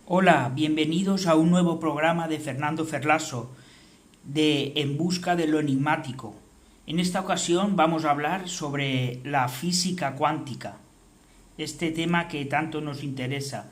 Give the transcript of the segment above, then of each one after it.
Hola, bienvenidos a un nuevo programa de Fernando Ferlaso de En busca de lo enigmático. En esta ocasión vamos a hablar sobre la física cuántica, este tema que tanto nos interesa.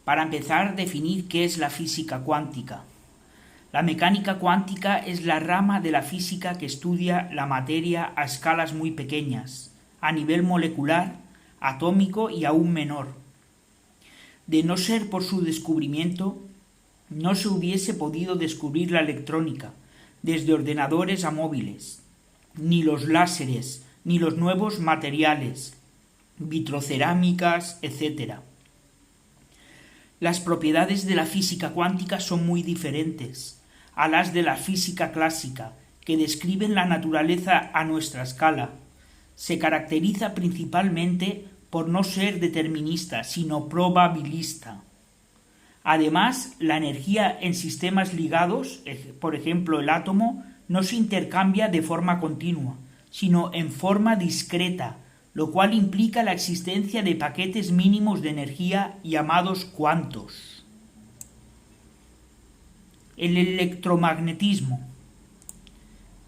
Para empezar, definir qué es la física cuántica. La mecánica cuántica es la rama de la física que estudia la materia a escalas muy pequeñas, a nivel molecular, atómico y aún menor. De no ser por su descubrimiento, no se hubiese podido descubrir la electrónica, desde ordenadores a móviles, ni los láseres, ni los nuevos materiales, vitrocerámicas, etc. Las propiedades de la física cuántica son muy diferentes a las de la física clásica, que describen la naturaleza a nuestra escala. Se caracteriza principalmente por no ser determinista, sino probabilista. Además, la energía en sistemas ligados, por ejemplo el átomo, no se intercambia de forma continua, sino en forma discreta, lo cual implica la existencia de paquetes mínimos de energía llamados cuantos. El electromagnetismo.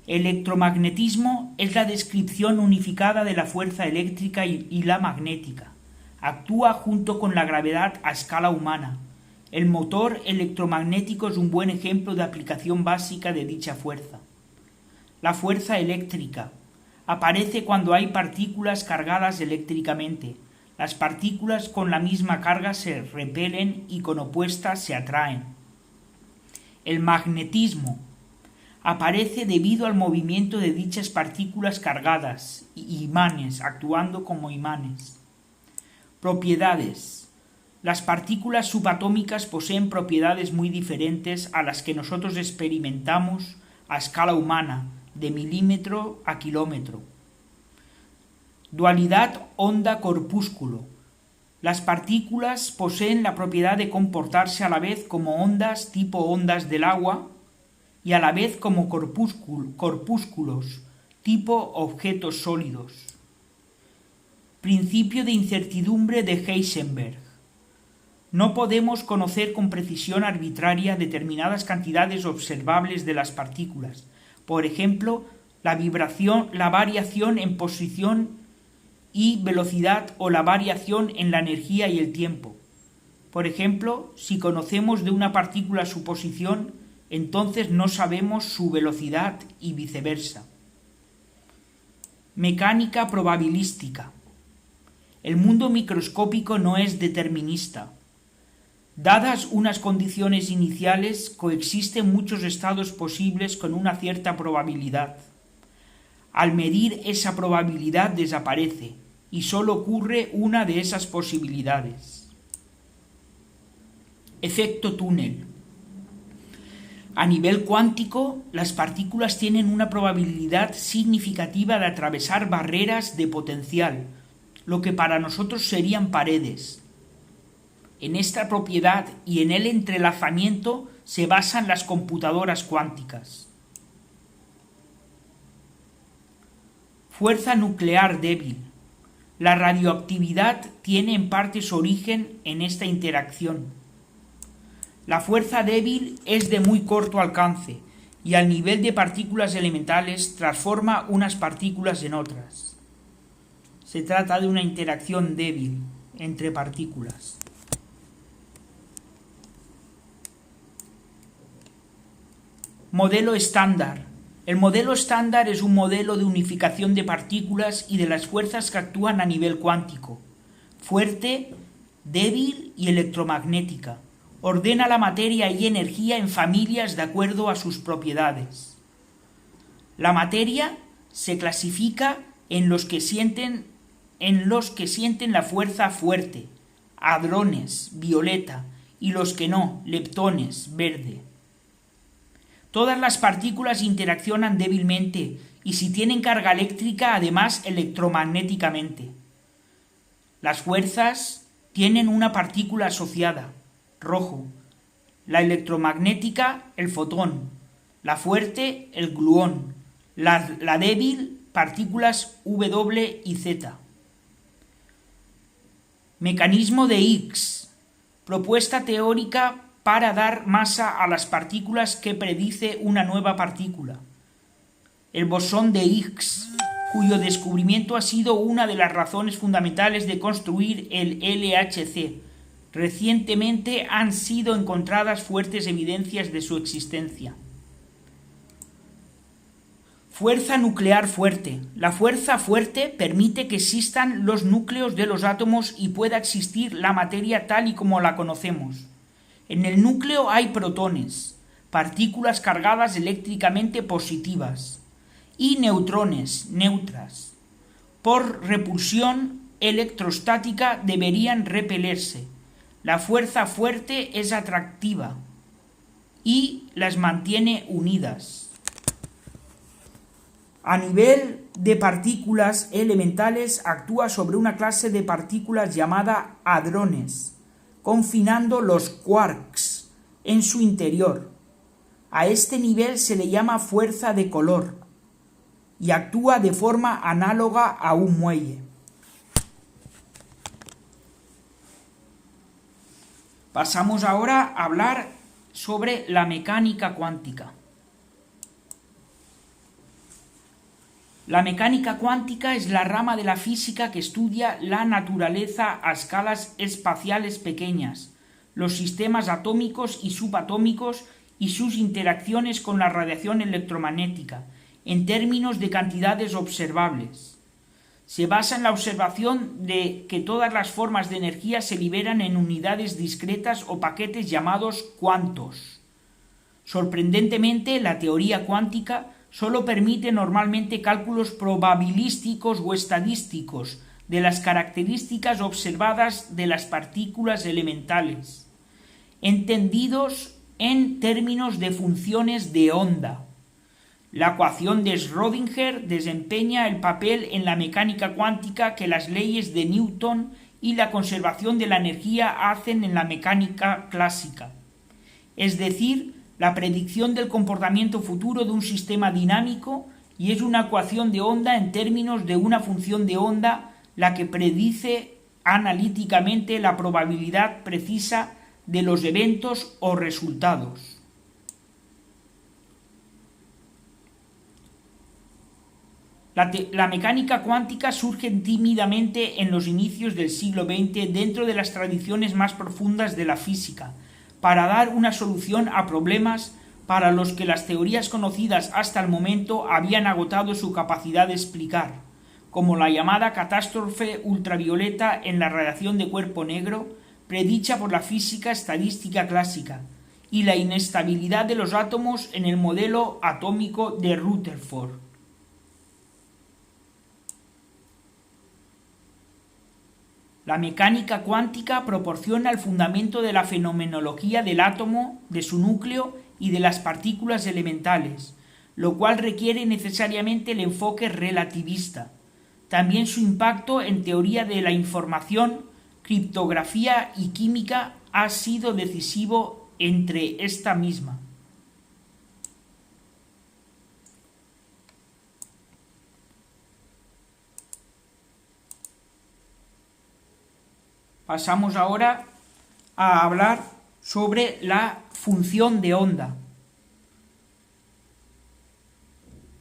Electromagnetismo es la descripción unificada de la fuerza eléctrica y la magnética. Actúa junto con la gravedad a escala humana. El motor electromagnético es un buen ejemplo de aplicación básica de dicha fuerza. La fuerza eléctrica aparece cuando hay partículas cargadas eléctricamente. Las partículas con la misma carga se repelen y con opuestas se atraen. El magnetismo aparece debido al movimiento de dichas partículas cargadas y imanes, actuando como imanes. Propiedades. Las partículas subatómicas poseen propiedades muy diferentes a las que nosotros experimentamos a escala humana, de milímetro a kilómetro. Dualidad onda-corpúsculo. Las partículas poseen la propiedad de comportarse a la vez como ondas tipo ondas del agua, y a la vez como corpúsculos, tipo objetos sólidos. Principio de incertidumbre de Heisenberg. No podemos conocer con precisión arbitraria determinadas cantidades observables de las partículas. Por ejemplo, la variación en posición y velocidad o la variación en la energía y el tiempo. Por ejemplo, si conocemos de una partícula su posición, entonces no sabemos su velocidad y viceversa. Mecánica probabilística. El mundo microscópico no es determinista. Dadas unas condiciones iniciales, coexisten muchos estados posibles con una cierta probabilidad. Al medir esa probabilidad desaparece y solo ocurre una de esas posibilidades. Efecto túnel. A nivel cuántico, las partículas tienen una probabilidad significativa de atravesar barreras de potencial, lo que para nosotros serían paredes. En esta propiedad y en el entrelazamiento se basan las computadoras cuánticas. Fuerza nuclear débil. La radioactividad tiene en parte su origen en esta interacción. La fuerza débil es de muy corto alcance y al nivel de partículas elementales transforma unas partículas en otras. Se trata de una interacción débil entre partículas. Modelo estándar. El modelo estándar es un modelo de unificación de partículas y de las fuerzas que actúan a nivel cuántico. Fuerte, débil y electromagnética. Ordena la materia y energía en familias de acuerdo a sus propiedades. La materia se clasifica en los que sienten la fuerza fuerte, hadrones, violeta, y los que no, leptones, verde. Todas las partículas interaccionan débilmente y si tienen carga eléctrica, además electromagnéticamente. Las fuerzas tienen una partícula asociada, rojo, la electromagnética, el fotón, la fuerte, el gluón, la débil, partículas W y Z. Mecanismo de Higgs. propuesta teórica para dar masa a las partículas que predice una nueva partícula. El bosón de Higgs, cuyo descubrimiento ha sido una de las razones fundamentales de construir el LHC. Recientemente han sido encontradas fuertes evidencias de su existencia. Fuerza nuclear fuerte. La fuerza fuerte permite que existan los núcleos de los átomos y pueda existir la materia tal y como la conocemos. En el núcleo hay protones, partículas cargadas eléctricamente positivas, y neutrones, neutras. Por repulsión electrostática deberían repelerse. La fuerza fuerte es atractiva y las mantiene unidas. A nivel de partículas elementales actúa sobre una clase de partículas llamada hadrones, confinando los quarks en su interior. A este nivel se le llama fuerza de color y actúa de forma análoga a un muelle. Pasamos ahora a hablar sobre la mecánica cuántica. La mecánica cuántica es la rama de la física que estudia la naturaleza a escalas espaciales pequeñas, los sistemas atómicos y subatómicos y sus interacciones con la radiación electromagnética, en términos de cantidades observables. Se basa en la observación de que todas las formas de energía se liberan en unidades discretas o paquetes llamados cuantos. Sorprendentemente, la teoría cuántica solo permite normalmente cálculos probabilísticos o estadísticos de las características observadas de las partículas elementales, entendidos en términos de funciones de onda. La ecuación de Schrödinger desempeña el papel en la mecánica cuántica que las leyes de Newton y la conservación de la energía hacen en la mecánica clásica, es decir, la predicción del comportamiento futuro de un sistema dinámico, y es una ecuación de onda en términos de una función de onda la que predice analíticamente la probabilidad precisa de los eventos o resultados. La mecánica cuántica surge tímidamente en los inicios del siglo XX dentro de las tradiciones más profundas de la física, para dar una solución a problemas para los que las teorías conocidas hasta el momento habían agotado su capacidad de explicar, como la llamada catástrofe ultravioleta en la radiación de cuerpo negro, predicha por la física estadística clásica, y la inestabilidad de los átomos en el modelo atómico de Rutherford. La mecánica cuántica proporciona el fundamento de la fenomenología del átomo, de su núcleo y de las partículas elementales, lo cual requiere necesariamente el enfoque relativista. También su impacto en teoría de la información, criptografía y química ha sido decisivo entre esta misma. Pasamos ahora a hablar sobre la función de onda.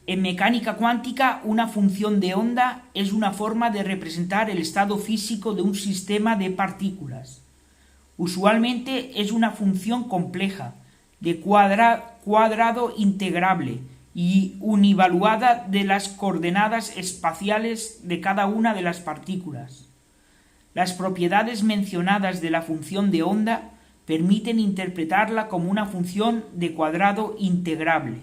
En mecánica cuántica, una función de onda es una forma de representar el estado físico de un sistema de partículas. Usualmente es una función compleja, de cuadrado integrable y univaluada de las coordenadas espaciales de cada una de las partículas. Las propiedades mencionadas de la función de onda permiten interpretarla como una función de cuadrado integrable.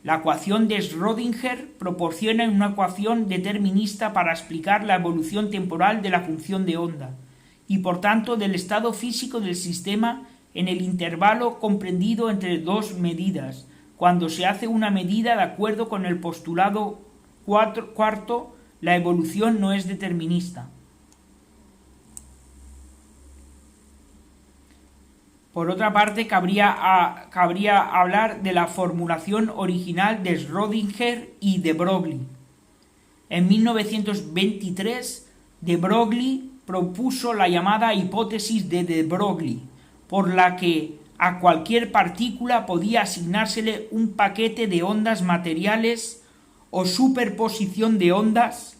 La ecuación de Schrödinger proporciona una ecuación determinista para explicar la evolución temporal de la función de onda y por tanto del estado físico del sistema en el intervalo comprendido entre dos medidas, cuando se hace una medida de acuerdo con el postulado cuarto, la evolución no es determinista. Por otra parte, cabría hablar de la formulación original de Schrödinger y de Broglie. En 1923, de Broglie propuso la llamada hipótesis de de Broglie, por la que a cualquier partícula podía asignársele un paquete de ondas materiales o superposición de ondas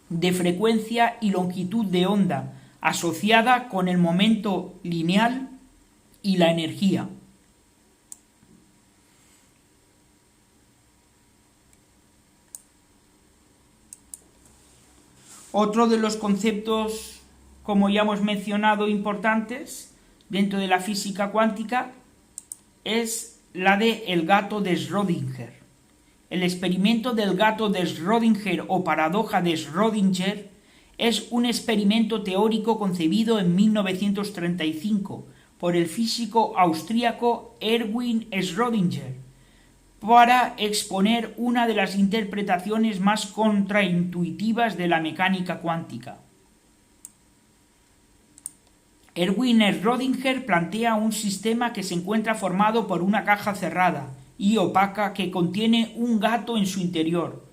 de frecuencia y longitud de onda asociada con el momento lineal y la energía. Otro de los conceptos, como ya hemos mencionado, importantes dentro de la física cuántica es la de el gato de Schrödinger. El experimento del gato de Schrödinger o paradoja de Schrödinger es un experimento teórico concebido en 1935 por el físico austríaco Erwin Schrödinger para exponer una de las interpretaciones más contraintuitivas de la mecánica cuántica. Erwin Schrödinger plantea un sistema que se encuentra formado por una caja cerrada y opaca que contiene un gato en su interior,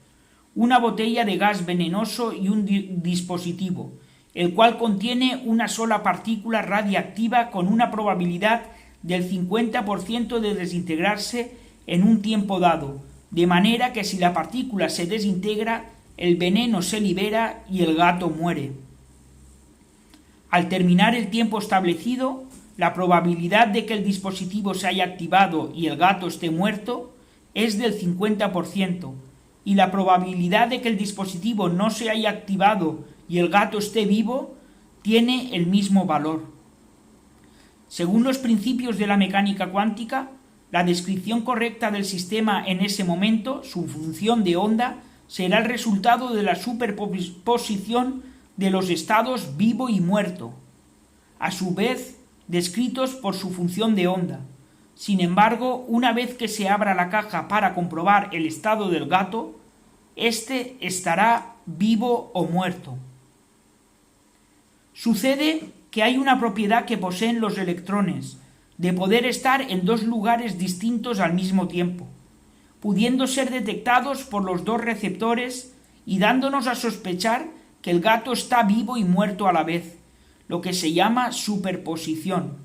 una botella de gas venenoso y un dispositivo, el cual contiene una sola partícula radiactiva con una probabilidad del 50% de desintegrarse en un tiempo dado, de manera que si la partícula se desintegra, el veneno se libera y el gato muere. Al terminar el tiempo establecido, la probabilidad de que el dispositivo se haya activado y el gato esté muerto es del 50%, y la probabilidad de que el dispositivo no se haya activado y el gato esté vivo tiene el mismo valor. Según los principios de la mecánica cuántica, la descripción correcta del sistema en ese momento, su función de onda, será el resultado de la superposición de los estados vivo y muerto, a su vez descritos por su función de onda. Sin embargo, una vez que se abra la caja para comprobar el estado del gato, éste estará vivo o muerto. Sucede que hay una propiedad que poseen los electrones, de poder estar en dos lugares distintos al mismo tiempo, pudiendo ser detectados por los dos receptores y dándonos a sospechar que el gato está vivo y muerto a la vez, lo que se llama superposición.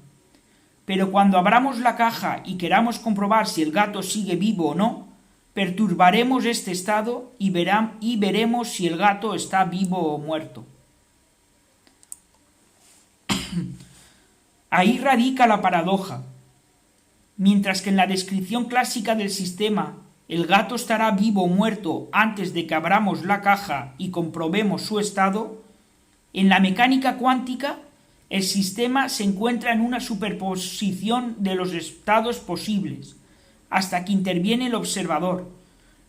Pero cuando abramos la caja y queramos comprobar si el gato sigue vivo o no, perturbaremos este estado y veremos si el gato está vivo o muerto. Ahí radica la paradoja. Mientras que en la descripción clásica del sistema el gato estará vivo o muerto antes de que abramos la caja y comprobemos su estado, en la mecánica cuántica el sistema se encuentra en una superposición de los estados posibles, hasta que interviene el observador,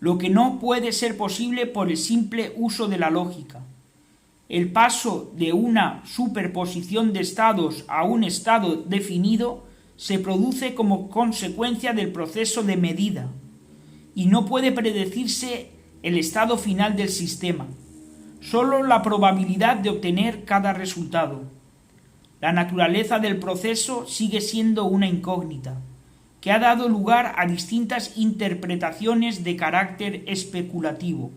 lo que no puede ser posible por el simple uso de la lógica. El paso de una superposición de estados a un estado definido se produce como consecuencia del proceso de medida, y no puede predecirse el estado final del sistema, solo la probabilidad de obtener cada resultado. La naturaleza del proceso sigue siendo una incógnita, que ha dado lugar a distintas interpretaciones de carácter especulativo.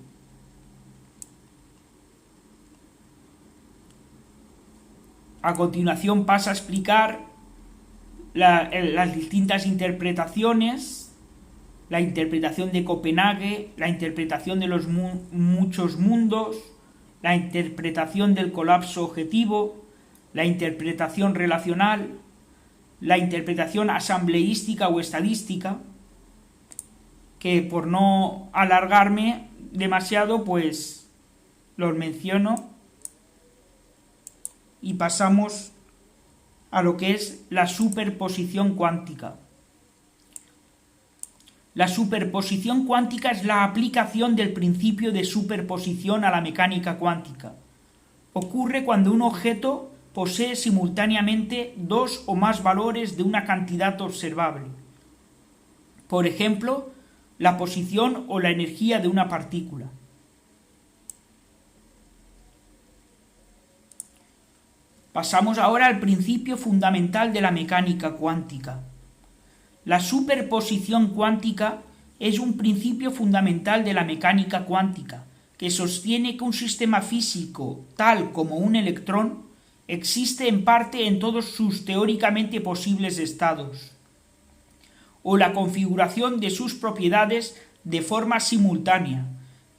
A continuación pasa a explicar las distintas interpretaciones, la interpretación de Copenhague, la interpretación de los muchos mundos, la interpretación del colapso objetivo, la interpretación relacional, la interpretación asambleística o estadística, que por no alargarme demasiado, pues los menciono y pasamos a lo que es la superposición cuántica. La superposición cuántica es la aplicación del principio de superposición a la mecánica cuántica. Ocurre cuando un objeto posee simultáneamente dos o más valores de una cantidad observable. Por ejemplo, la posición o la energía de una partícula. Pasamos ahora al principio fundamental de la mecánica cuántica. La superposición cuántica es un principio fundamental de la mecánica cuántica que sostiene que un sistema físico, tal como un electrón, existe en parte en todos sus teóricamente posibles estados, o la configuración de sus propiedades de forma simultánea,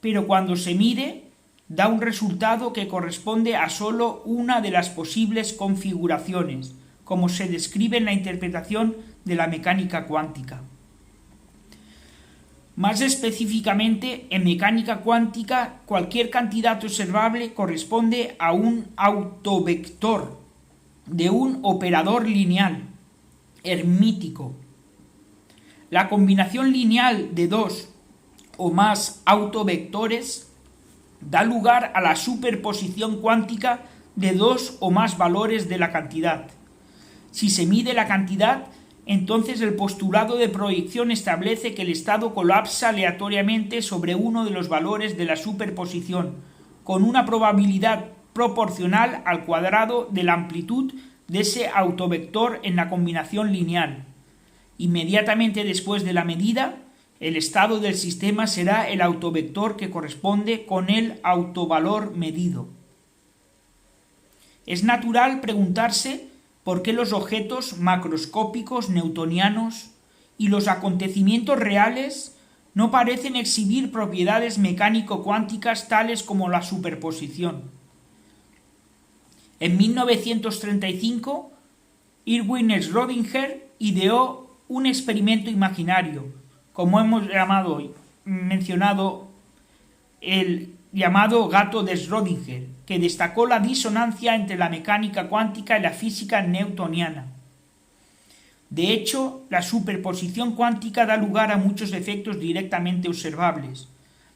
pero cuando se mide, da un resultado que corresponde a sólo una de las posibles configuraciones, como se describe en la interpretación de la mecánica cuántica. Más específicamente, en mecánica cuántica, cualquier cantidad observable corresponde a un autovector de un operador lineal, hermítico. La combinación lineal de dos o más autovectores da lugar a la superposición cuántica de dos o más valores de la cantidad. Si se mide la cantidad, entonces el postulado de proyección establece que el estado colapsa aleatoriamente sobre uno de los valores de la superposición, con una probabilidad proporcional al cuadrado de la amplitud de ese autovector en la combinación lineal. Inmediatamente después de la medida, el estado del sistema será el autovector que corresponde con el autovalor medido. Es natural preguntarse por qué los objetos macroscópicos newtonianos y los acontecimientos reales no parecen exhibir propiedades mecánico-cuánticas tales como la superposición. En 1935, Erwin Schrödinger ideó un experimento imaginario, como hemos mencionado, el llamado gato de Schrödinger, que destacó la disonancia entre la mecánica cuántica y la física newtoniana. De hecho, la superposición cuántica da lugar a muchos efectos directamente observables,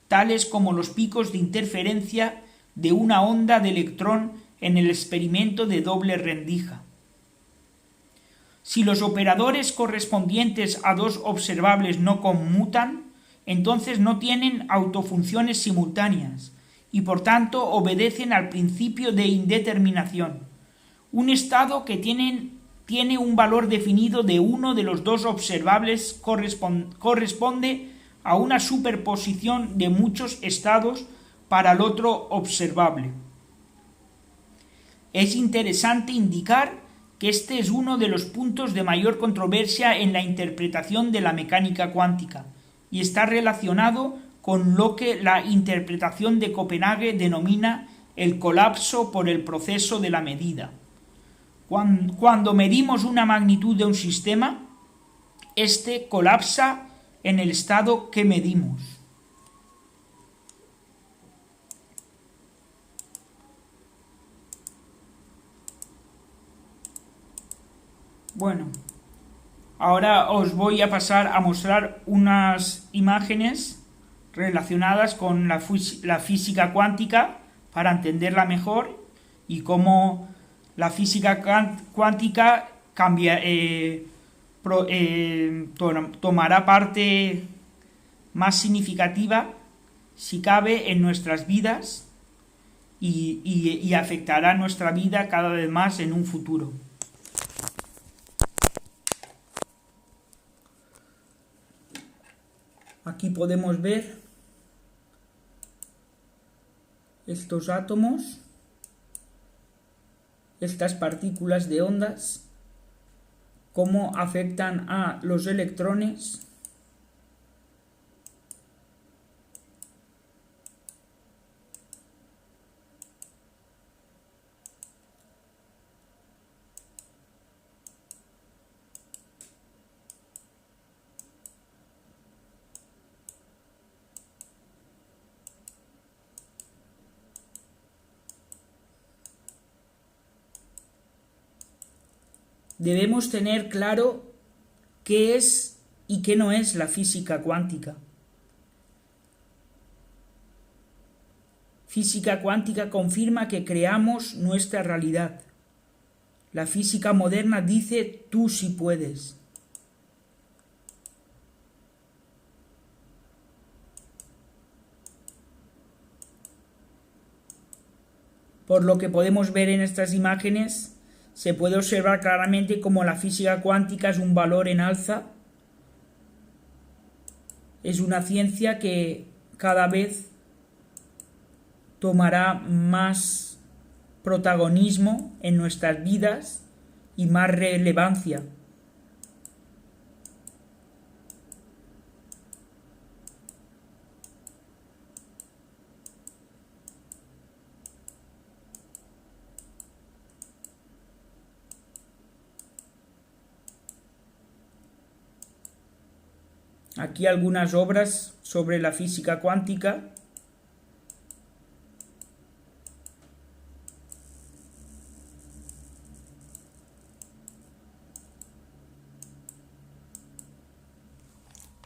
tales como los picos de interferencia de una onda de electrón en el experimento de doble rendija. Si los operadores correspondientes a dos observables no conmutan, entonces no tienen autofunciones simultáneas y por tanto obedecen al principio de indeterminación, un estado que tiene un valor definido de uno de los dos observables corresponde a una superposición de muchos estados para el otro observable. Es interesante indicar que este es uno de los puntos de mayor controversia en la interpretación de la mecánica cuántica y está relacionado con lo que la interpretación de Copenhague denomina el colapso por el proceso de la medida. Cuando medimos una magnitud de un sistema, este colapsa en el estado que medimos. Bueno, ahora os voy a pasar a mostrar unas imágenes relacionadas con la física cuántica para entenderla mejor y cómo la física cuántica tomará parte más significativa, si cabe, en nuestras vidas y afectará nuestra vida cada vez más en un futuro. Aquí podemos ver estos átomos, estas partículas de ondas, cómo afectan a los electrones. Debemos tener claro qué es y qué no es la física cuántica. Física cuántica confirma que creamos nuestra realidad. La física moderna dice tú sí puedes. Por lo que podemos ver en estas imágenes, se puede observar claramente cómo la física cuántica es un valor en alza. Es una ciencia que cada vez tomará más protagonismo en nuestras vidas y más relevancia. Aquí algunas obras sobre la física cuántica.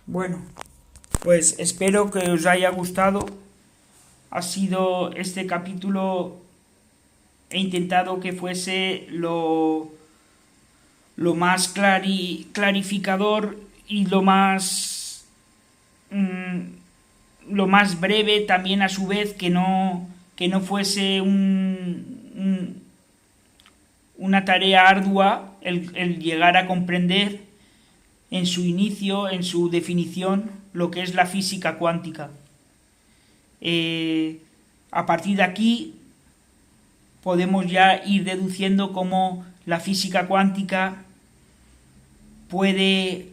Bueno, pues espero que os haya gustado. Ha sido este capítulo, he intentado que fuese lo más clarificador y lo más breve también, a su vez, que no fuese una tarea ardua el llegar a comprender en su inicio, en su definición, lo que es la física cuántica. A partir de aquí podemos ya ir deduciendo cómo la física cuántica puede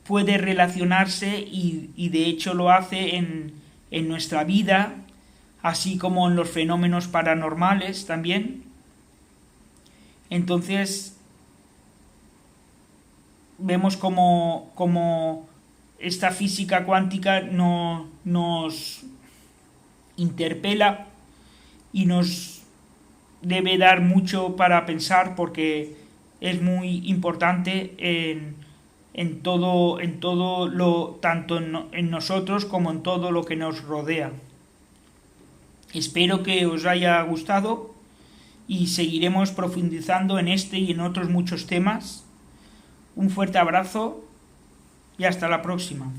relacionarse y de hecho lo hace en nuestra vida, así como en los fenómenos paranormales también. Entonces vemos como esta física cuántica nos interpela y nos debe dar mucho para pensar, porque es muy importante en todo tanto en nosotros como en todo lo que nos rodea. Espero que os haya gustado y seguiremos profundizando en este y en otros muchos temas. Un fuerte abrazo y hasta la próxima.